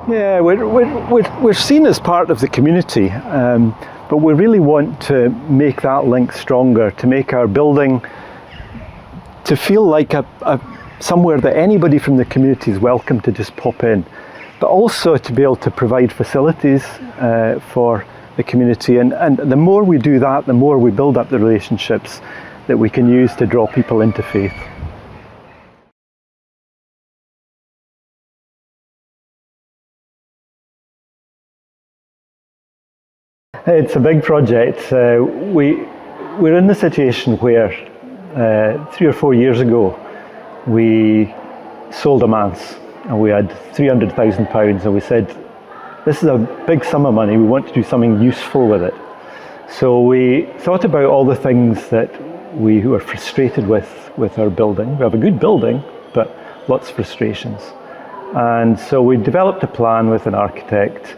Yeah, we're seen as part of the community, but we really want to make that link stronger, to make our building to feel like somewhere that anybody from the community is welcome to just pop in, but also to be able to provide facilities for the community. And the more we do that, the more we build up the relationships that we can use to draw people into faith. It's a big project. We're in the situation where 3 or 4 years ago we sold a manse and we had £300,000 and we said, this is a big sum of money, we want to do something useful with it. So we thought about all the things that we were frustrated with our building. We have a good building, but lots of frustrations. And so we developed a plan with an architect,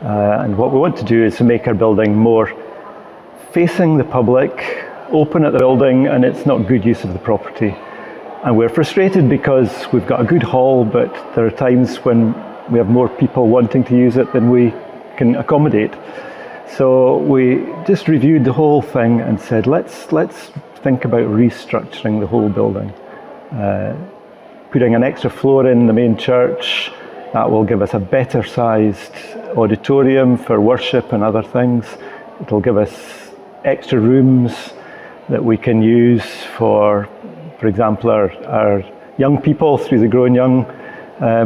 and what we want to do is to make our building more facing the public, open at the building, and it's not good use of the property. And we're frustrated because we've got a good hall, but there are times when we have more people wanting to use it than we can accommodate. So we just reviewed the whole thing and said, let's think about restructuring the whole building. Putting an extra floor in the main church, that will give us a better sized auditorium for worship and other things. It'll give us extra rooms that we can use for example, our young people through the Growing Young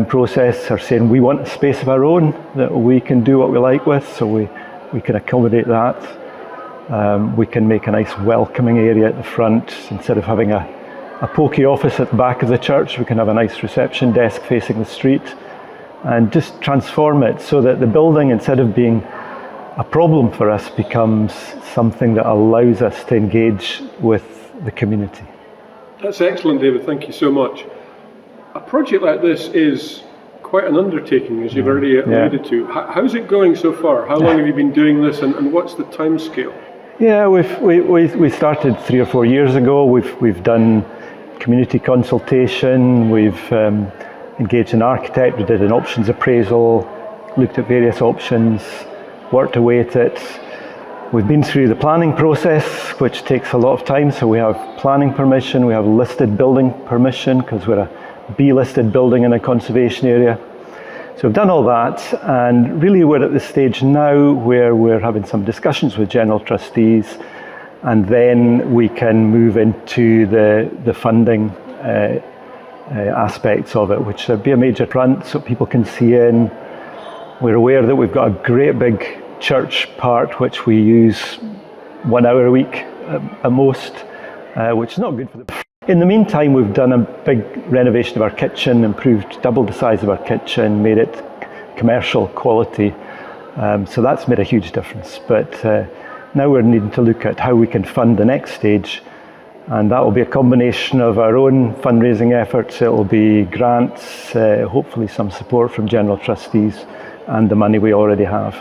process are saying we want a space of our own that we can do what we like with, so we can accommodate that. We can make a nice welcoming area at the front. Instead of having a pokey office at the back of the church, we can have a nice reception desk facing the street and just transform it so that the building, instead of being a problem for us, becomes something that allows us to engage with the community. That's excellent, David. Thank you so much. A project like this is quite an undertaking, as you've already alluded to. How's it going so far? How long have you been doing this, and what's the time scale? Yeah, we started 3 or 4 years ago. We've done community consultation. We've engaged an architect. We did an options appraisal, looked at various options, worked away at it. We've been through the planning process, which takes a lot of time. So we have planning permission, we have listed building permission, because we're a B-listed building in a conservation area. So we've done all that, and really we're at the stage now where we're having some discussions with general trustees, and then we can move into the funding aspects of it, which would be a major front so people can see in. We're aware that we've got a great big church part which we use 1 hour a week at most, which is not good for the... In the meantime, we've done a big renovation of our kitchen, improved, doubled the size of our kitchen, made it commercial quality, so that's made a huge difference. But now we're needing to look at how we can fund the next stage, and that will be a combination of our own fundraising efforts. It will be grants, hopefully some support from general trustees, and the money we already have,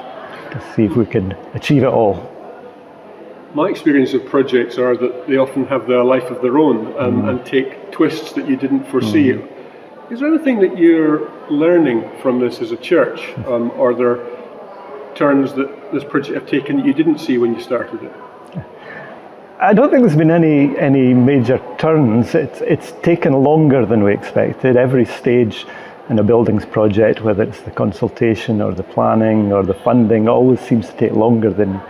to see if we can achieve it all. My experience of projects are that they often have their life of their own and take twists that you didn't foresee. Is there anything that you're learning from this as a church? Are there turns that this project have taken that you didn't see when you started it? I don't think there's been any major turns. It's taken longer than we expected. Every stage in a buildings project, whether it's the consultation or the planning or the funding, always seems to take longer than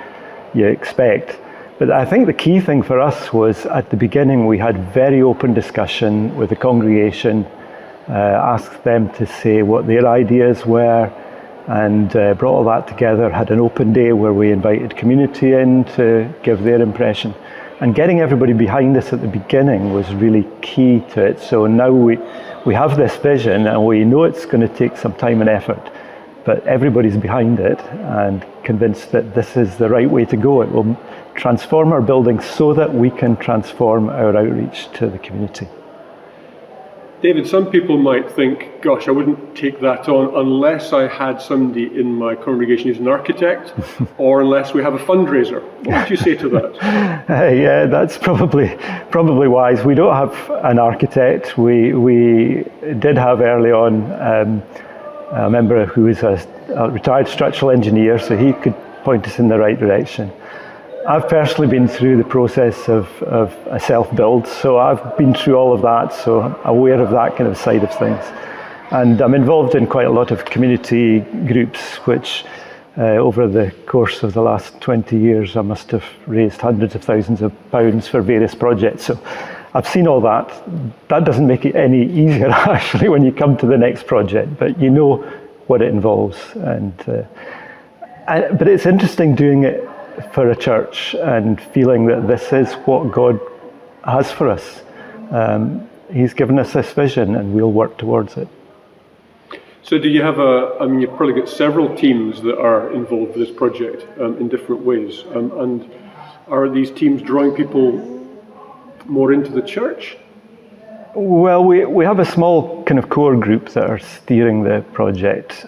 you expect. But I think the key thing for us was at the beginning we had very open discussion with the congregation, asked them to say what their ideas were, and brought all that together, had an open day where we invited community in to give their impression. And getting everybody behind us at the beginning was really key to it. So now we have this vision and we know it's going to take some time and effort, but everybody's behind it and convinced that this is the right way to go. It will transform our building so that we can transform our outreach to the community. David, some people might think, gosh, I wouldn't take that on unless I had somebody in my congregation who's an architect, or unless we have a fundraiser. What would you say to that? Yeah, that's probably wise. We don't have an architect. We did have early on a member who was a retired structural engineer, so he could point us in the right direction. I've personally been through the process of a self-build, so I've been through all of that, so I'm aware of that kind of side of things. And I'm involved in quite a lot of community groups, which over the course of the last 20 years, I must have raised hundreds of thousands of pounds for various projects. So I've seen all that. That doesn't make it any easier, actually, when you come to the next project, but you know what it involves. But it's interesting doing it for a church and feeling that this is what God has for us. He's given us this vision and we'll work towards it. So do you have you've probably got several teams that are involved with this project in different ways. And are these teams drawing people more into the church? Well, we have a small kind of core group that are steering the project.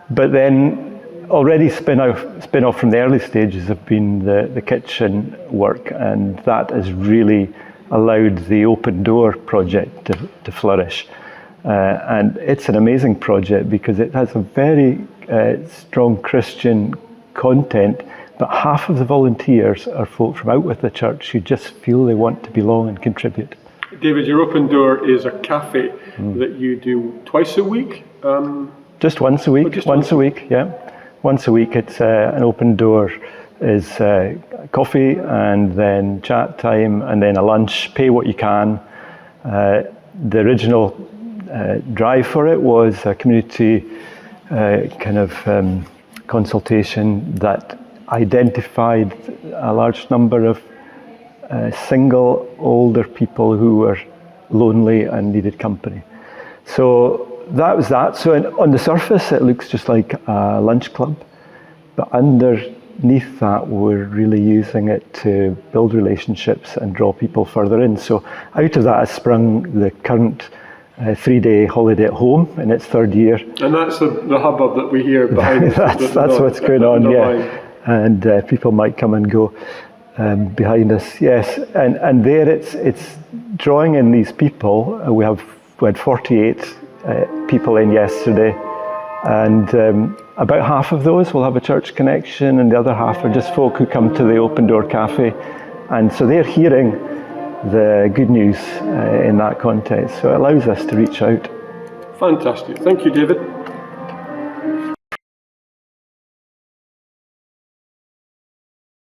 But then already spin off from the early stages have been the kitchen work, and that has really allowed the Open Door project to flourish. And it's an amazing project because it has a very strong Christian content, but half of the volunteers are folk from out with the church who just feel they want to belong and contribute. David, your Open Door is a cafe that you do twice a week? Just once a week. Once a week, yeah. Once a week, it's an Open Door is coffee and then chat time and then a lunch, pay what you can. The original drive for it was a community consultation that identified a large number of single older people who were lonely and needed company. So that was that. So on the surface, it looks just like a lunch club, but underneath that, we're really using it to build relationships and draw people further in. So out of that has sprung the current 3-day holiday at home in its third year. And that's the hubbub that we hear behind us. That's what's going on, yeah. And people might come and go behind us, yes. And there it's drawing in these people. We had 48 people in yesterday, and about half of those will have a church connection, and the other half are just folk who come to the Open Door Cafe, and so they're hearing the good news in that context, so it allows us to reach out. Fantastic. Thank you, David.